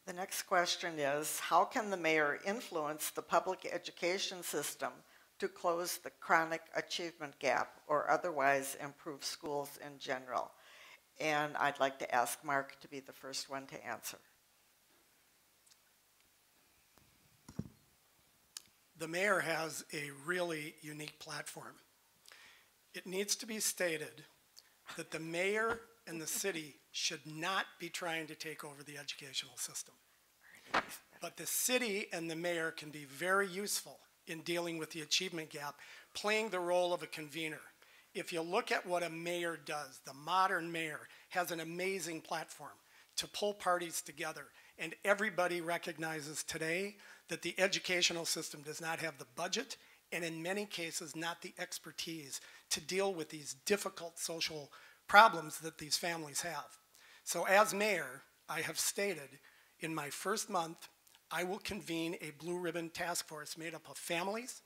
The next question is, how can the mayor influence the public education system to close the chronic achievement gap or otherwise improve schools in general? And I'd like to ask Mark to be the first one to answer. The mayor has a really unique platform. It needs to be stated that the mayor and the city should not be trying to take over the educational system. But the city and the mayor can be very useful in dealing with the achievement gap, playing the role of a convener. If you look at what a mayor does, the modern mayor has an amazing platform to pull parties together. And everybody recognizes today that the educational system does not have the budget and in many cases not the expertise to deal with these difficult social problems that these families have. So as mayor, I have stated in my first month, I will convene a blue ribbon task force made up of families,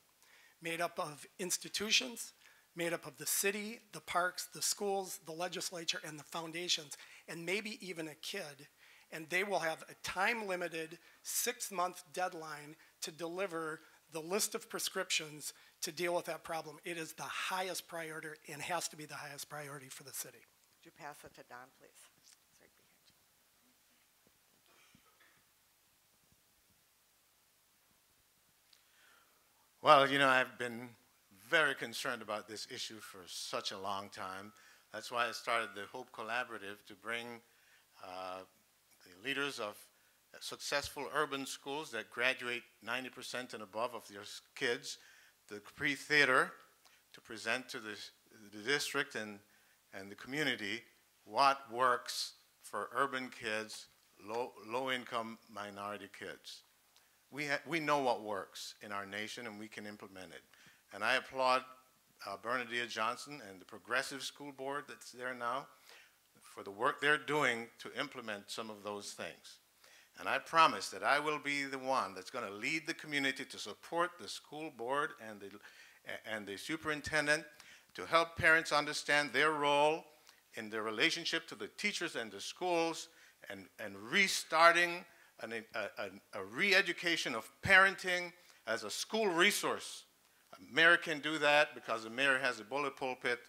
made up of institutions, made up of the city, the parks, the schools, the legislature, and the foundations, and maybe even a kid. And they will have a time-limited 6-month deadline to deliver the list of prescriptions to deal with that problem. It is the highest priority and has to be the highest priority for the city. Would you pass it to Don, please? It's right behind you. Well, you know, I've been very concerned about this issue for such a long time. That's why I started the Hope Collaborative to bring the leaders of successful urban schools that graduate 90% and above of their kids, the Capri Theater, to present to the district and the community what works for urban kids, low-income minority kids. We know what works in our nation and we can implement it. And I applaud Bernadette Johnson and the Progressive School Board that's there now for the work they're doing to implement some of those things. And I promise that I will be the one that's going to lead the community to support the school board and the superintendent to help parents understand their role in their relationship to the teachers and the schools and restarting a re-education of parenting as a school resource. A mayor can do that because the mayor has a bullet pulpit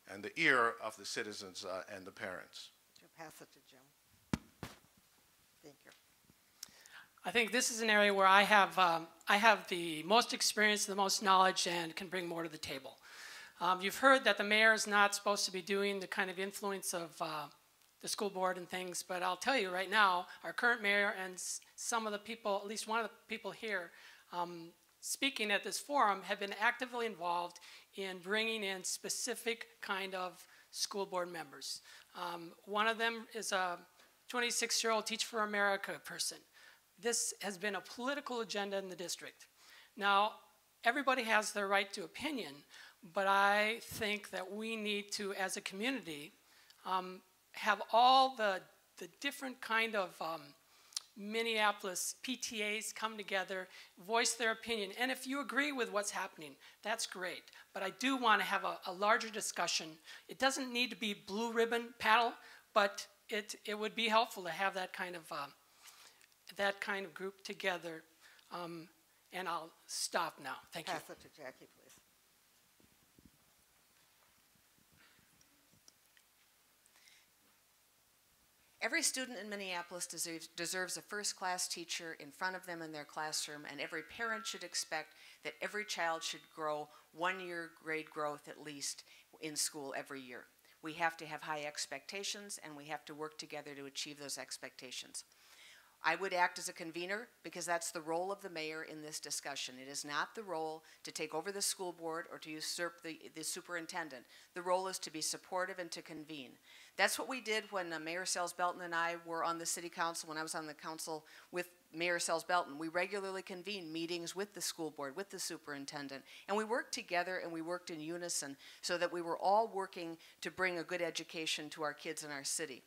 and the ear of the citizens and the parents. Would you pass it to Jim? Thank you. I think this is an area where I have the most experience, the most knowledge, and can bring more to the table. You've heard that the mayor is not supposed to be doing the kind of influence of the school board and things, but I'll tell you right now, our current mayor and some of the people, at least one of the people here, speaking at this forum, have been actively involved in bringing in specific kind of school board members. One of them is a 26-year-old Teach for America person. This has been a political agenda in the district. Now, everybody has their right to opinion, but I think that we need to, as a community, have all the different kind of Minneapolis PTAs come together, voice their opinion. And if you agree with what's happening, that's great. But I do want to have a larger discussion. It doesn't need to be blue ribbon panel, but it would be helpful to have that kind of group together. And I'll stop now. Thank you. Pass it to Jackie, please. Every student in Minneapolis deserves a first-class teacher in front of them in their classroom, and every parent should expect that every child should grow 1 year grade growth at least in school every year. We have to have high expectations, and we have to work together to achieve those expectations. I would act as a convener because that's the role of the mayor in this discussion. It is not the role to take over the school board or to usurp the superintendent. The role is to be supportive and to convene. That's what we did when Mayor Sells-Belton and I were on the city council, when I was on the council with Mayor Sells-Belton. We regularly convened meetings with the school board, with the superintendent, and we worked together and we worked in unison so that we were all working to bring a good education to our kids in our city.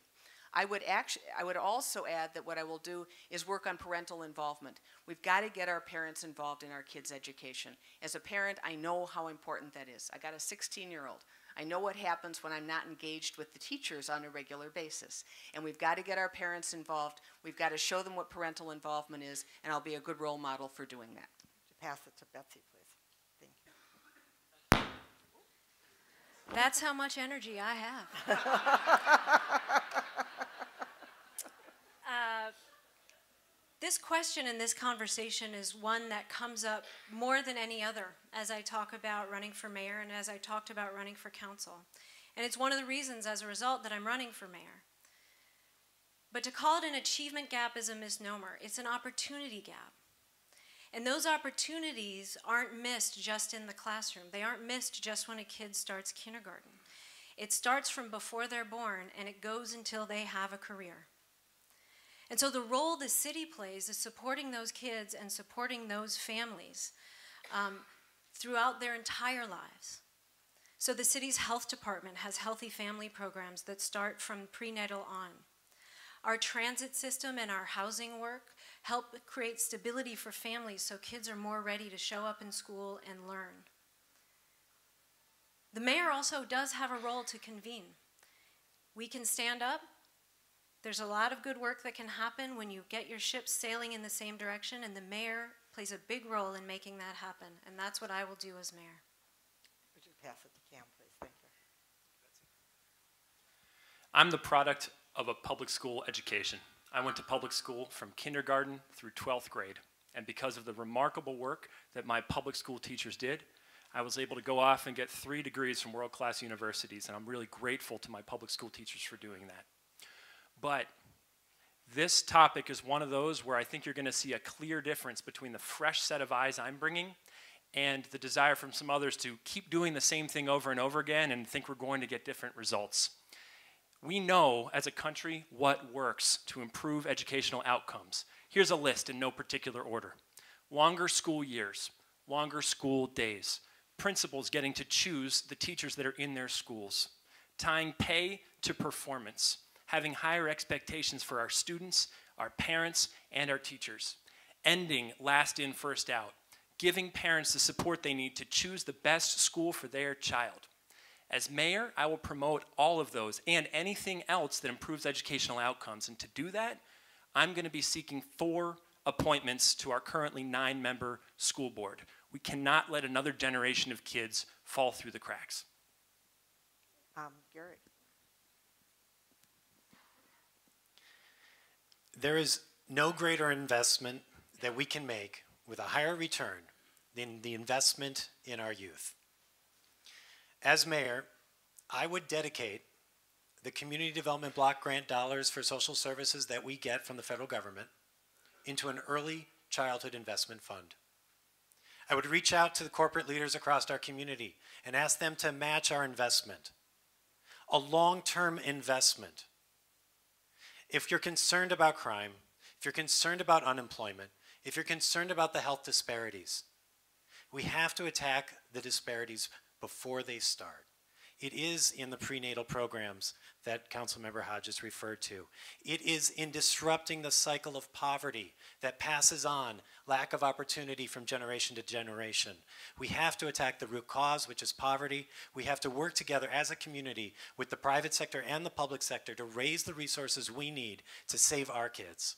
I would also add that what I will do is work on parental involvement. We've got to get our parents involved in our kids' education. As a parent, I know how important that is. I got a 16-year-old. I know what happens when I'm not engaged with the teachers on a regular basis. And we've got to get our parents involved. We've got to show them what parental involvement is, and I'll be a good role model for doing that. Pass it to Betsy, please. Thank you. That's how much energy I have. This question and this conversation is one that comes up more than any other as I talk about running for mayor and as I talked about running for council. And it's one of the reasons, as a result, that I'm running for mayor. But to call it an achievement gap is a misnomer. It's an opportunity gap. And those opportunities aren't missed just in the classroom. They aren't missed just when a kid starts kindergarten. It starts from before they're born, and it goes until they have a career. And so the role the city plays is supporting those kids and supporting those families throughout their entire lives. So the city's health department has healthy family programs that start from prenatal on. Our transit system and our housing work help create stability for families so kids are more ready to show up in school and learn. The mayor also does have a role to convene. We can stand up. There's a lot of good work that can happen when you get your ships sailing in the same direction, and the mayor plays a big role in making that happen, and that's what I will do as mayor. Would you pass it to Cam, please? Thank you. I'm the product of a public school education. I went to public school from kindergarten through 12th grade, and because of the remarkable work that my public school teachers did, I was able to go off and get 3 degrees from world-class universities, and I'm really grateful to my public school teachers for doing that. But this topic is one of those where I think you're going to see a clear difference between the fresh set of eyes I'm bringing and the desire from some others to keep doing the same thing over and over again and think we're going to get different results. We know as a country what works to improve educational outcomes. Here's a list in no particular order. Longer school years, longer school days, principals getting to choose the teachers that are in their schools, tying pay to performance, having higher expectations for our students, our parents, and our teachers, ending last in, first out, giving parents the support they need to choose the best school for their child. As mayor, I will promote all of those and anything else that improves educational outcomes. And to do that, I'm going to be seeking 4 appointments to our currently 9-member school board. We cannot let another generation of kids fall through the cracks. Gary. There is no greater investment that we can make with a higher return than the investment in our youth. As mayor, I would dedicate the community development block grant dollars for social services that we get from the federal government into an early childhood investment fund. I would reach out to the corporate leaders across our community and ask them to match our investment, a long-term investment. If you're concerned about crime, if you're concerned about unemployment, if you're concerned about the health disparities, we have to attack the disparities before they start. It is in the prenatal programs that Councilmember Hodges referred to. It is in disrupting the cycle of poverty that passes on lack of opportunity from generation to generation. We have to attack the root cause, which is poverty. We have to work together as a community with the private sector and the public sector to raise the resources we need to save our kids.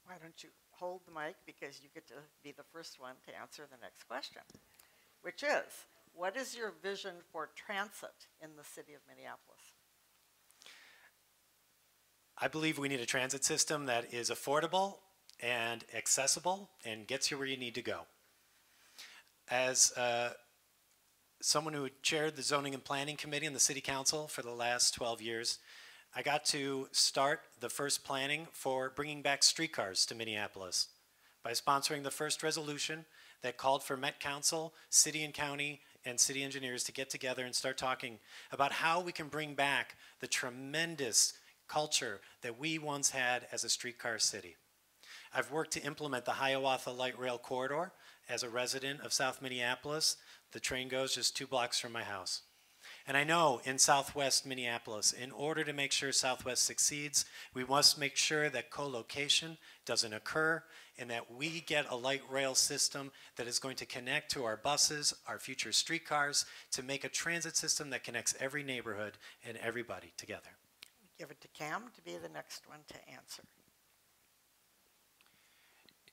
Why don't you hold the mic, because you get to be the first one to answer the next question, which is, what is your vision for transit in the city of Minneapolis? I believe we need a transit system that is affordable and accessible and gets you where you need to go. As someone who chaired the Zoning and Planning Committee in the City Council for the last 12 years, I got to start the first planning for bringing back streetcars to Minneapolis by sponsoring the first resolution that called for Met Council, city and county, and city engineers to get together and start talking about how we can bring back the tremendous culture that we once had as a streetcar city. I've worked to implement the Hiawatha Light Rail Corridor as a resident of South Minneapolis. The train goes just 2 blocks from my house. And I know in Southwest Minneapolis, in order to make sure Southwest succeeds, we must make sure that co-location doesn't occur and that we get a light rail system that is going to connect to our buses, our future streetcars, to make a transit system that connects every neighborhood and everybody together. Give it to Cam to be the next one to answer.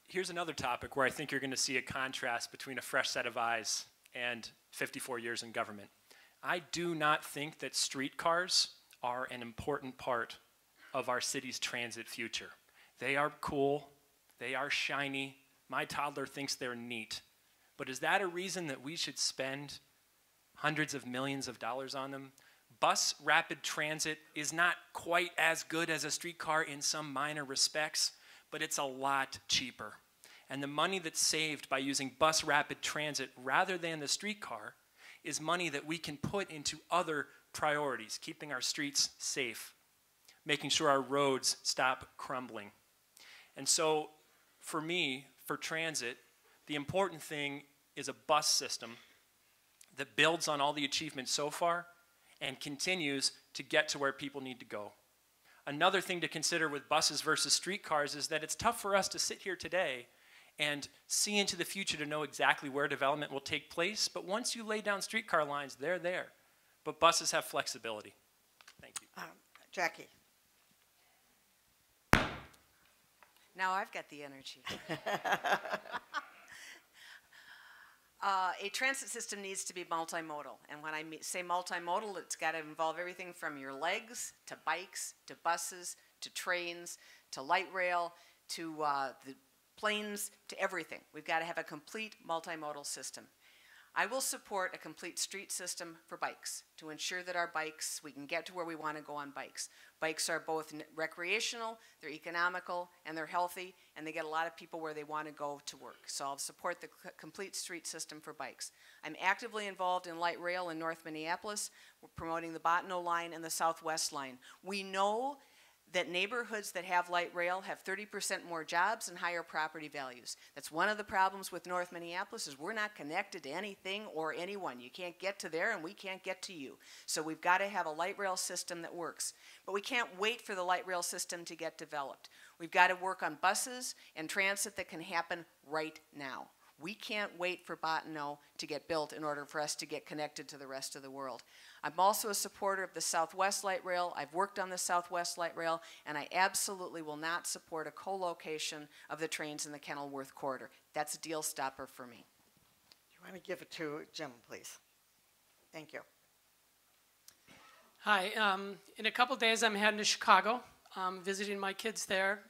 Here's another topic where I think you're going to see a contrast between a fresh set of eyes and 54 years in government. I do not think that streetcars are an important part of our city's transit future. They are cool, they are shiny, my toddler thinks they're neat. But is that a reason that we should spend hundreds of millions of dollars on them? Bus rapid transit is not quite as good as a streetcar in some minor respects, but it's a lot cheaper. And the money that's saved by using bus rapid transit rather than the streetcar is money that we can put into other priorities, keeping our streets safe, making sure our roads stop crumbling. And so for me, for transit, the important thing is a bus system that builds on all the achievements so far and continues to get to where people need to go. Another thing to consider with buses versus streetcars is that it's tough for us to sit here today and see into the future to know exactly where development will take place, but once you lay down streetcar lines, they're there. But buses have flexibility. Thank you. Jackie. Now I've got the energy. A transit system needs to be multimodal. And when I say multimodal, it's got to involve everything from your legs to bikes to buses to trains to light rail to the planes to everything. We've got to have a complete multimodal system. I will support a complete street system for bikes to ensure that our bikes, we can get to where we want to go on bikes. Bikes are both recreational, they're economical, and they're healthy, and they get a lot of people where they want to go to work. So I'll support the complete street system for bikes. I'm actively involved in light rail in North Minneapolis. We're promoting the Bottineau line and the Southwest line. We know that neighborhoods that have light rail have 30% more jobs and higher property values. That's one of the problems with North Minneapolis is we're not connected to anything or anyone. You can't get to there and we can't get to you. So we've got to have a light rail system that works. But we can't wait for the light rail system to get developed. We've got to work on buses and transit that can happen right now. We can't wait for Bottineau to get built in order for us to get connected to the rest of the world. I'm also a supporter of the Southwest Light Rail. I've worked on the Southwest Light Rail, and I absolutely will not support a co-location of the trains in the Kenilworth corridor. That's a deal stopper for me. Do you want to give it to Jim, please? Thank you. Hi, in a couple days I'm heading to Chicago, visiting my kids there.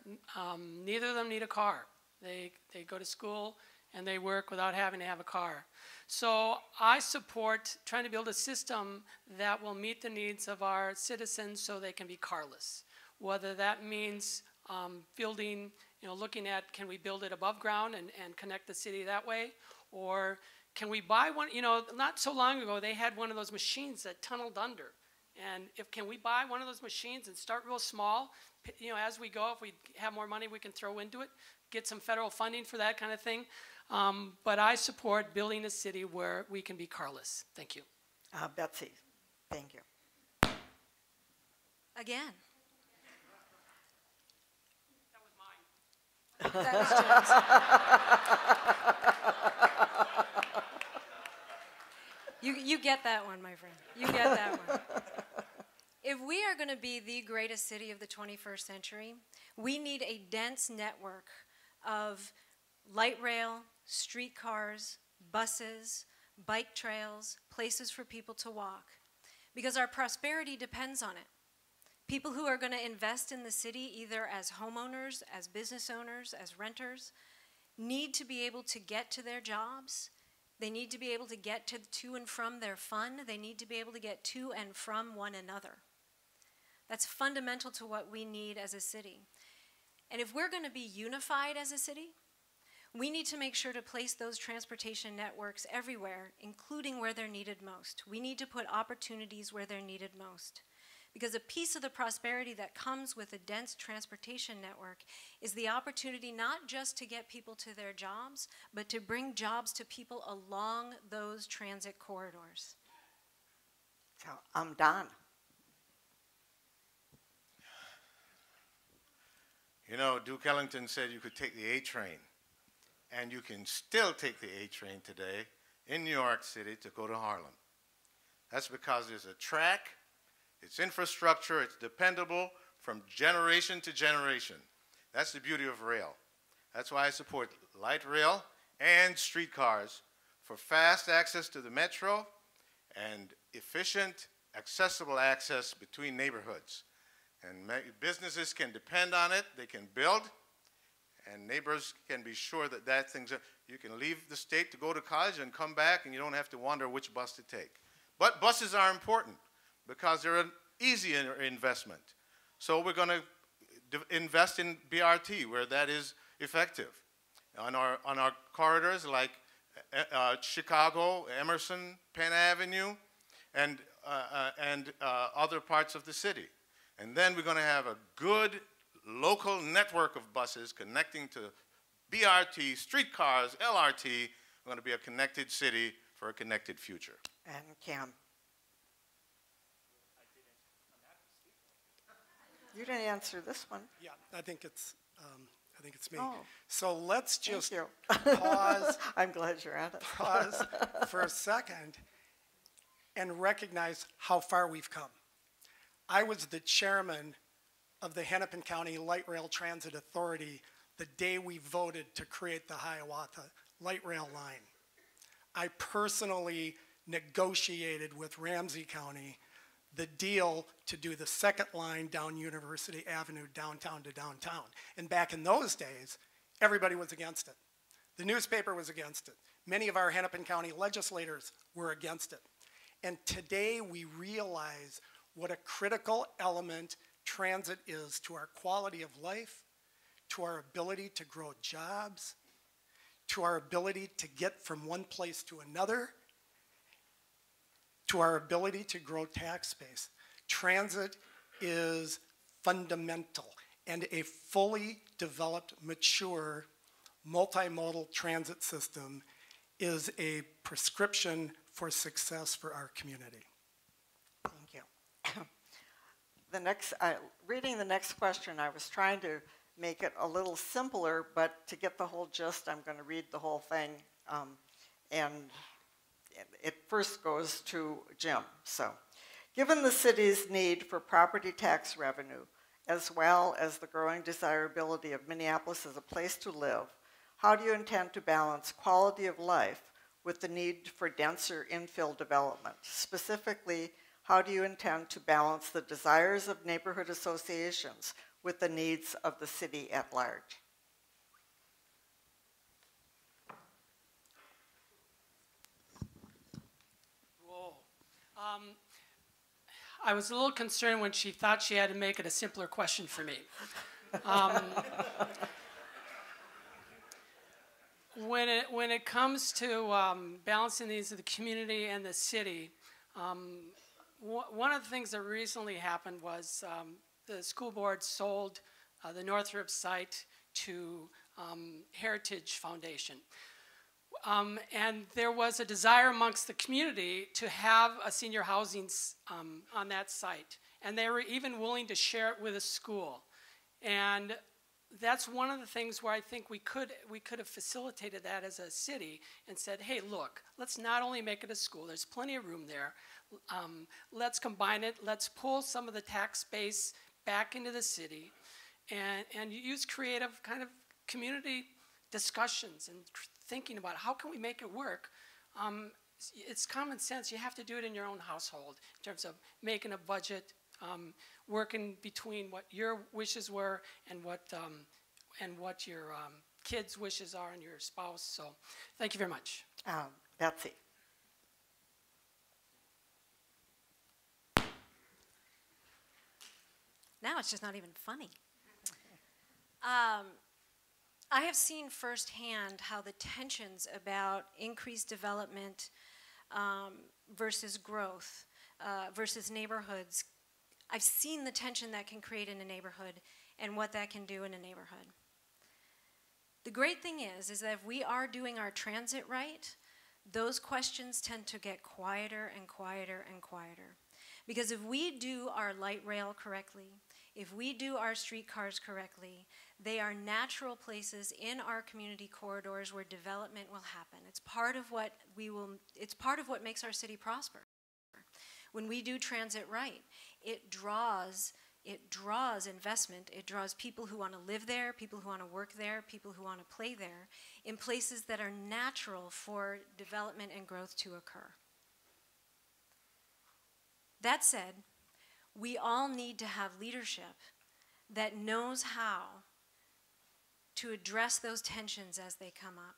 Neither of them need a car. They go to school and they work without having to have a car. So I support trying to build a system that will meet the needs of our citizens so they can be carless. Whether that means building, looking at can we build it above ground and connect the city that way, or can we buy one? Not so long ago they had one of those machines that tunneled under. And can we buy one of those machines and start real small? As we go, if we have more money we can throw into it, get some federal funding for that kind of thing. But I support building a city where we can be carless. Thank you. Betsy, thank you. Again. That was mine. That was Jim's. You get that one, my friend. You get that one. If we are going to be the greatest city of the 21st century, we need a dense network of light rail, streetcars, buses, bike trails, places for people to walk, because our prosperity depends on it. People who are going to invest in the city, either as homeowners, as business owners, as renters, need to be able to get to their jobs. They need to be able to get to and from their fun. They need to be able to get to and from one another. That's fundamental to what we need as a city. And if we're going to be unified as a city, we need to make sure to place those transportation networks everywhere, including where they're needed most. We need to put opportunities where they're needed most. Because a piece of the prosperity that comes with a dense transportation network is the opportunity not just to get people to their jobs, but to bring jobs to people along those transit corridors. So I'm done. You know, Duke Ellington said you could take the A train, and you can still take the A train today in New York City to go to Harlem. That's because there's a track, it's infrastructure, it's dependable from generation to generation. That's the beauty of rail. That's why I support light rail and streetcars for fast access to the metro and efficient, accessible access between neighborhoods. And businesses can depend on it, they can build, and neighbors can be sure that you can leave the state to go to college and come back and you don't have to wonder which bus to take. But buses are important because they're an easy investment. So we're going to invest in BRT where that is effective. On our corridors like Chicago, Emerson, Penn Avenue, and other parts of the city. And then we're going to have a good local network of buses connecting to BRT, streetcars, LRT. We're going to be a connected city for a connected future. And Cam. You didn't answer this one. Yeah, I think it's me. Oh. So let's just Thank you. pause. I'm glad you're at it. Pause for a second and recognize how far we've come. I was the chairman of the Hennepin County Light Rail Transit Authority the day we voted to create the Hiawatha Light Rail line. I personally negotiated with Ramsey County the deal to do the second line down University Avenue, downtown to downtown. And back in those days, everybody was against it. The newspaper was against it. Many of our Hennepin County legislators were against it. And today we realize what a critical element transit is to our quality of life, to our ability to grow jobs, to our ability to get from one place to another, to our ability to grow tax base. Transit is fundamental, and a fully developed, mature, multimodal transit system is a prescription for success for our community. Thank you. Reading the next question, I was trying to make it a little simpler, but to get the whole gist, I'm going to read the whole thing. And it first goes to Jim. So, given the city's need for property tax revenue, as well as the growing desirability of Minneapolis as a place to live, how do you intend to balance quality of life with the need for denser infill development? Specifically, how do you intend to balance the desires of neighborhood associations with the needs of the city at large? I was a little concerned when she thought she had to make it a simpler question for me. When it comes to balancing these of the community and the city, one of the things that recently happened was the school board sold the Northrop site to Heritage Foundation. And there was a desire amongst the community to have a senior housing on that site. And they were even willing to share it with a school. And that's one of the things where I think we could have facilitated that as a city and said, hey, look, let's not only make it a school, there's plenty of room there. Let's combine it. Let's pull some of the tax base back into the city and use creative kind of community discussions and thinking about how can we make it work. It's common sense. You have to do it in your own household in terms of making a budget, working between what your wishes were and what your kids' wishes are and your spouse. So thank you very much. Betsy. Now it's just not even funny. I have seen firsthand how the tensions about increased development versus growth versus neighborhoods, I've seen the tension that can create in a neighborhood and what that can do in a neighborhood. The great thing is that if we are doing our transit right, those questions tend to get quieter and quieter and quieter. Because if we do our light rail correctly, if we do our streetcars correctly, they are natural places in our community corridors where development will happen. It's part of what makes our city prosper. When we do transit right, it draws investment. It draws people who want to live there, people who want to work there, people who want to play there, in places that are natural for development and growth to occur. That said, we all need to have leadership that knows how to address those tensions as they come up.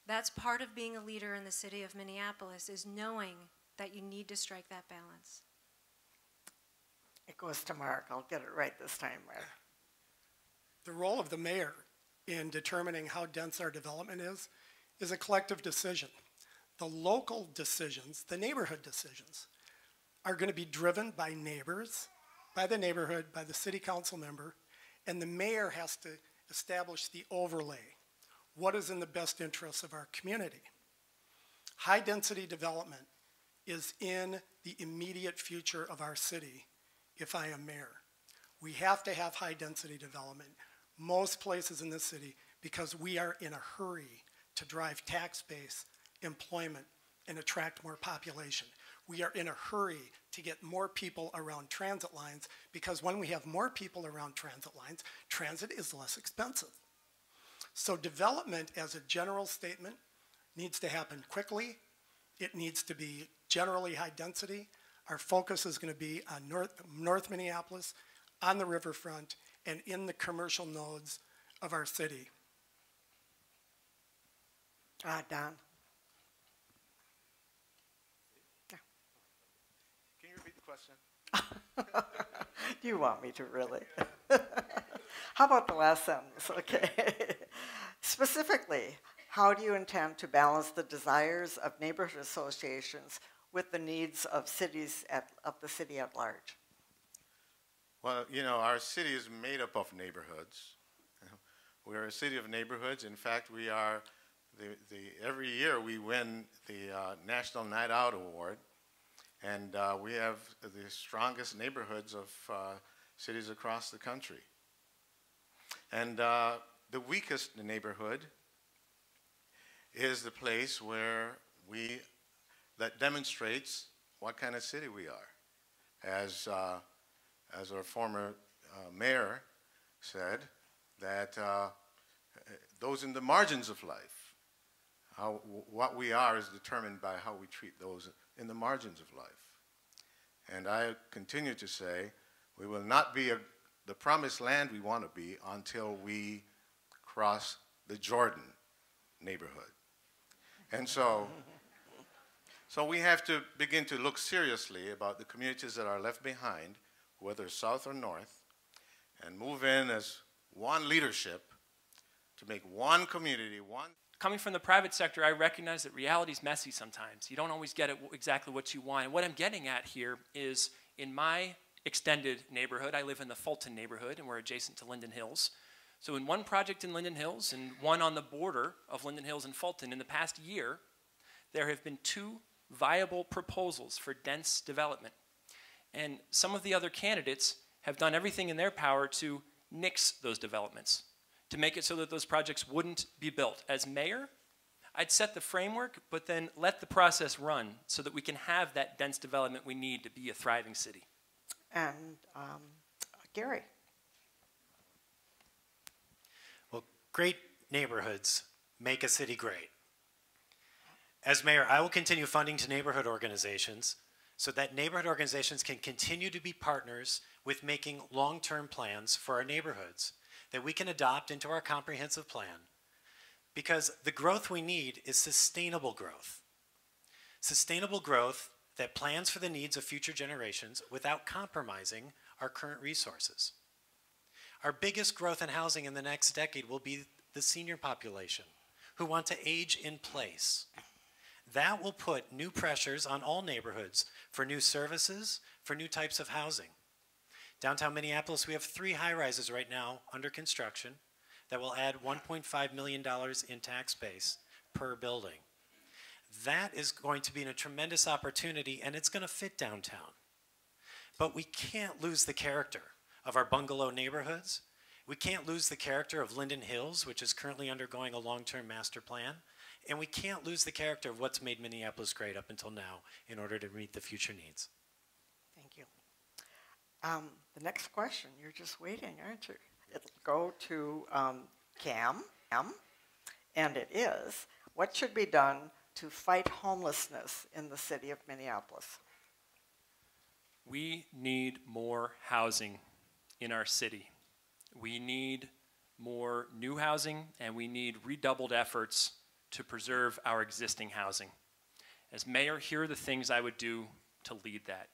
That's part of being a leader in the city of Minneapolis, is knowing that you need to strike that balance. It goes to Mark. I'll get it right this time, Mark. The role of the mayor in determining how dense our development is a collective decision. The local decisions, the neighborhood decisions, are going to be driven by neighbors, by the neighborhood, by the city council member, and the mayor has to establish the overlay. What is in the best interests of our community? High density development is in the immediate future of our city if I am mayor. We have to have high density development most places in the city because we are in a hurry to drive tax base, employment, and attract more population. We are in a hurry to get more people around transit lines because when we have more people around transit lines, transit is less expensive. So development as a general statement needs to happen quickly. It needs to be generally high density. Our focus is going to be on North Minneapolis, on the riverfront, and in the commercial nodes of our city. Don. Can you repeat the question? Do you want me to really? How about the last sentence? Okay. Specifically, how do you intend to balance the desires of neighborhood associations with the needs of the city at large? Well, you know, our city is made up of neighborhoods. We're a city of neighborhoods. In fact, we are, every year we win the National Night Out Award. And we have the strongest neighborhoods of cities across the country. And the weakest neighborhood is the place where that demonstrates what kind of city we are. As our former mayor said, that those in the margins of life, what we are is determined by how we treat those in the margins of life. And I continue to say, we will not be the promised land we want to be until we cross the Jordan neighborhood. And so we have to begin to look seriously about the communities that are left behind, whether south or north, and move in as one leadership to make one community, one. Coming from the private sector, I recognize that reality is messy sometimes. You don't always get exactly what you want. And what I'm getting at here is, in my extended neighborhood, I live in the Fulton neighborhood, and we're adjacent to Linden Hills. So in one project in Linden Hills and one on the border of Linden Hills and Fulton, in the past year, there have been 2 viable proposals for dense development. And some of the other candidates have done everything in their power to nix those developments, to make it so that those projects wouldn't be built. As mayor, I'd set the framework, but then let the process run so that we can have that dense development we need to be a thriving city. And Gary. Well, great neighborhoods make a city great. As mayor, I will continue funding to neighborhood organizations so that neighborhood organizations can continue to be partners with making long-term plans for our neighborhoods that we can adopt into our comprehensive plan. Because the growth we need is sustainable growth. Sustainable growth that plans for the needs of future generations without compromising our current resources. Our biggest growth in housing in the next decade will be the senior population who want to age in place. That will put new pressures on all neighborhoods for new services, for new types of housing. Downtown Minneapolis, we have 3 high-rises right now under construction that will add $1.5 million in tax base per building. That is going to be a tremendous opportunity, and it's going to fit downtown. But we can't lose the character of our bungalow neighborhoods. We can't lose the character of Linden Hills, which is currently undergoing a long-term master plan. And we can't lose the character of what's made Minneapolis great up until now in order to meet the future needs. Thank you. The next question, you're just waiting, aren't you? It'll go to Cam, and it is, what should be done to fight homelessness in the city of Minneapolis? We need more housing in our city. We need more new housing, and we need redoubled efforts to preserve our existing housing. As mayor, here are the things I would do to lead that.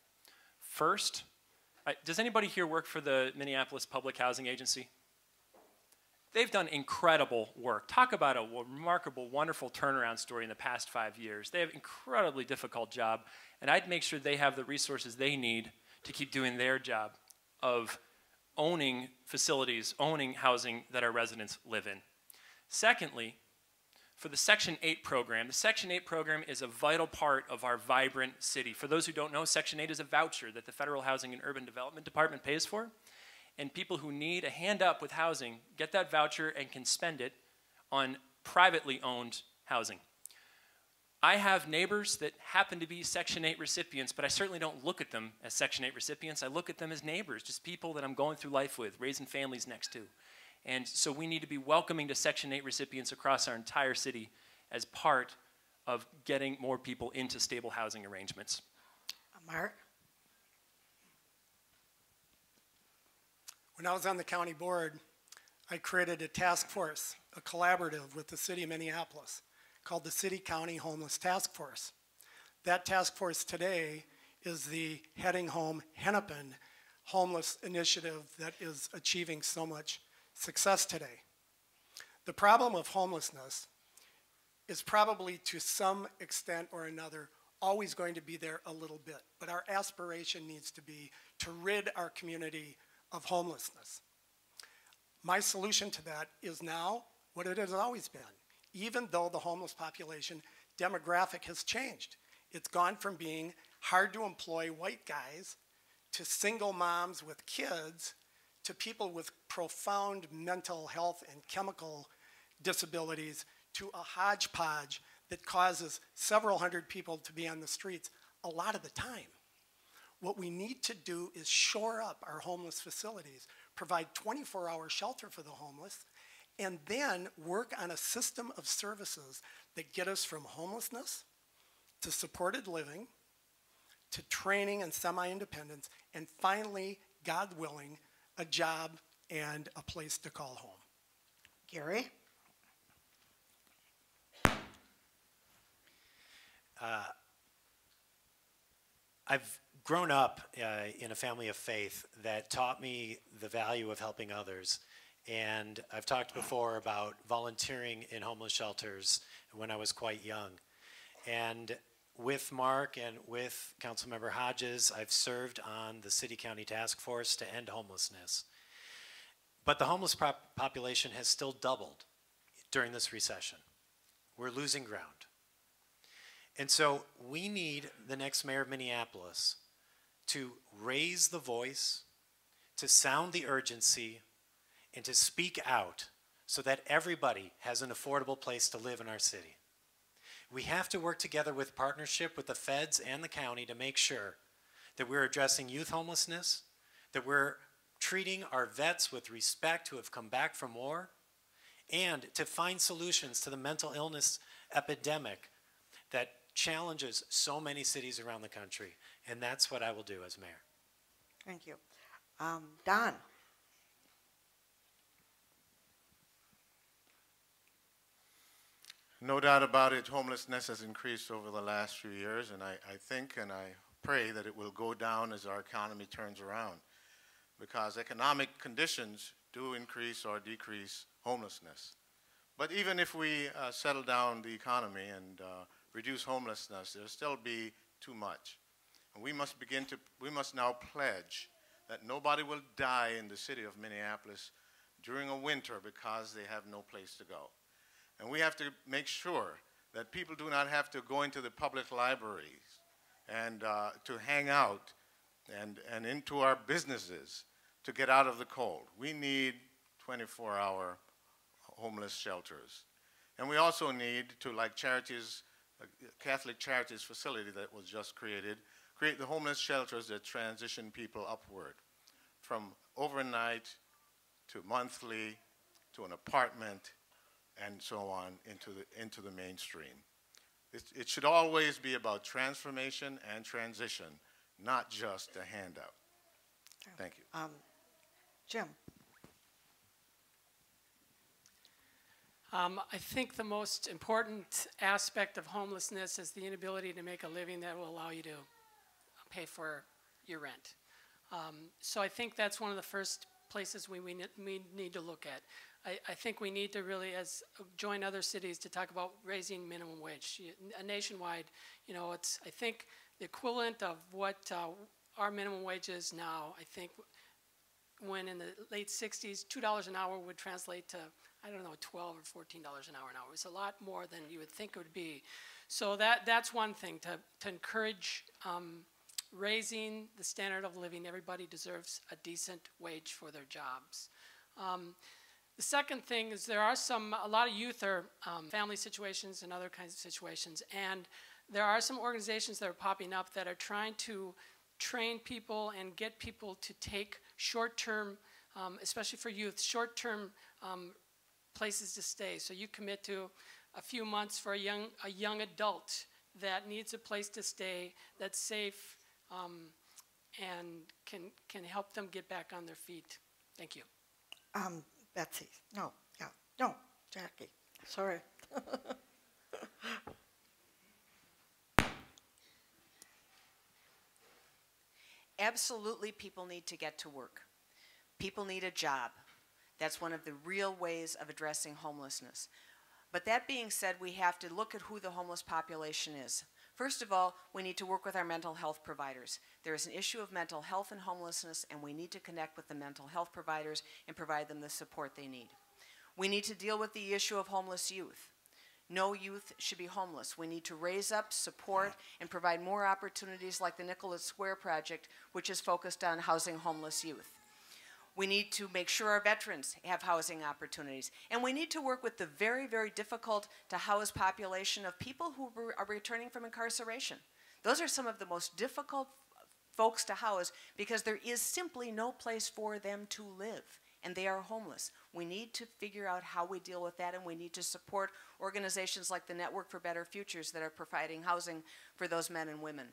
First, does anybody here work for the Minneapolis Public Housing Agency? They've done incredible work. Talk about a remarkable, wonderful turnaround story in the past 5 years. They have an incredibly difficult job, and I'd make sure they have the resources they need to keep doing their job of owning facilities, owning housing that our residents live in. Secondly, for the Section 8 program, the Section 8 program is a vital part of our vibrant city. For those who don't know, Section 8 is a voucher that the Federal Housing and Urban Development Department pays for. And people who need a hand up with housing get that voucher and can spend it on privately owned housing. I have neighbors that happen to be Section 8 recipients, but I certainly don't look at them as Section 8 recipients. I look at them as neighbors, just people that I'm going through life with, raising families next to. And so we need to be welcoming to Section 8 recipients across our entire city as part of getting more people into stable housing arrangements. Mark? When I was on the county board, I created a task force, a collaborative with the city of Minneapolis called the City County Homeless Task Force. That task force today is the Heading Home Hennepin homeless initiative that is achieving so much success today. The problem of homelessness is probably to some extent or another always going to be there a little bit, but our aspiration needs to be to rid our community of homelessness. My solution to that is now what it has always been, even though the homeless population demographic has changed. It's gone from being hard to employ white guys to single moms with kids to people with profound mental health and chemical disabilities to a hodgepodge that causes several hundred people to be on the streets a lot of the time. What we need to do is shore up our homeless facilities, provide 24-hour shelter for the homeless, and then work on a system of services that get us from homelessness to supported living, to training and semi-independence, and finally, God willing, a job and a place to call home. Gary? I've grown up in a family of faith that taught me the value of helping others. And I've talked before about volunteering in homeless shelters when I was quite young. And with Mark and with Councilmember Hodges, I've served on the City-County Task Force to end homelessness. But the homeless population has still doubled during this recession. We're losing ground. And so we need the next mayor of Minneapolis to raise the voice, to sound the urgency, and to speak out so that everybody has an affordable place to live in our city. We have to work together with partnership with the feds and the county to make sure that we're addressing youth homelessness, that we're treating our vets with respect who have come back from war, and to find solutions to the mental illness epidemic that challenges so many cities around the country. And that's what I will do as mayor. Thank you. Don? No doubt about it, homelessness has increased over the last few years, and I think and I pray that it will go down as our economy turns around, because economic conditions do increase or decrease homelessness. But even if we settle down the economy and reduce homelessness, there'll still be too much. And we must now pledge that nobody will die in the city of Minneapolis during a winter because they have no place to go. And we have to make sure that people do not have to go into the public libraries and to hang out and into our businesses to get out of the cold. We need 24-hour homeless shelters. And we also need to, like charities, Catholic Charities facility that was just created, create the homeless shelters that transition people upward from overnight to monthly to an apartment and so on into the mainstream. It should always be about transformation and transition, not just a handout. Thank you. Jim? I think the most important aspect of homelessness is the inability to make a living that will allow you to pay for your rent. So I think that's one of the first places we need to look at. I think we need to really join other cities to talk about raising minimum wage. Nationwide, it's, I think, the equivalent of what our minimum wage is now. I think when in the late 60s, $2 an hour would translate to, I don't know, $12 or $14 an hour now. It's a lot more than you would think it would be. So that's one thing, to encourage raising the standard of living. Everybody deserves a decent wage for their jobs. The second thing is a lot of youth are family situations and other kinds of situations, and there are some organizations that are popping up that are trying to train people and get people to take short-term, especially for youth, short-term places to stay. So you commit to a few months for a young adult that needs a place to stay that's safe and can help them get back on their feet. Thank you. Betsy? No, Jackie. Sorry. Absolutely, people need to get to work. People need a job. That's one of the real ways of addressing homelessness. But that being said, we have to look at who the homeless population is. First of all, we need to work with our mental health providers. There is an issue of mental health and homelessness, and we need to connect with the mental health providers and provide them the support they need. We need to deal with the issue of homeless youth. No youth should be homeless. We need to raise up, support, and provide more opportunities like the Nicholas Square Project, which is focused on housing homeless youth. We need to make sure our veterans have housing opportunities. And we need to work with the very, very difficult to house population of people who are returning from incarceration. Those are some of the most difficult folks to house because there is simply no place for them to live, and they are homeless. We need to figure out how we deal with that, and we need to support organizations like the Network for Better Futures that are providing housing for those men and women.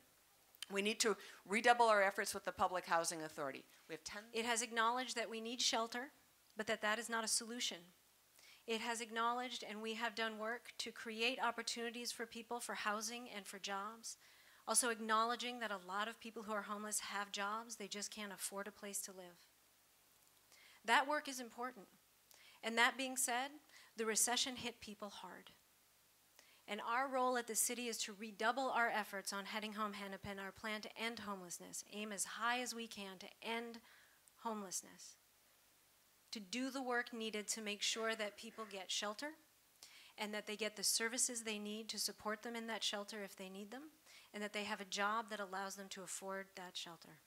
We need to redouble our efforts with the Public Housing Authority. We have 10. It has acknowledged that we need shelter, but that is not a solution. It has acknowledged, and we have done work to create opportunities for people for housing and for jobs. Also acknowledging that a lot of people who are homeless have jobs, they just can't afford a place to live. That work is important. And that being said, the recession hit people hard. And our role at the city is to redouble our efforts on Heading Home Hennepin, our plan to end homelessness, aim as high as we can to end homelessness, to do the work needed to make sure that people get shelter and that they get the services they need to support them in that shelter if they need them, and that they have a job that allows them to afford that shelter.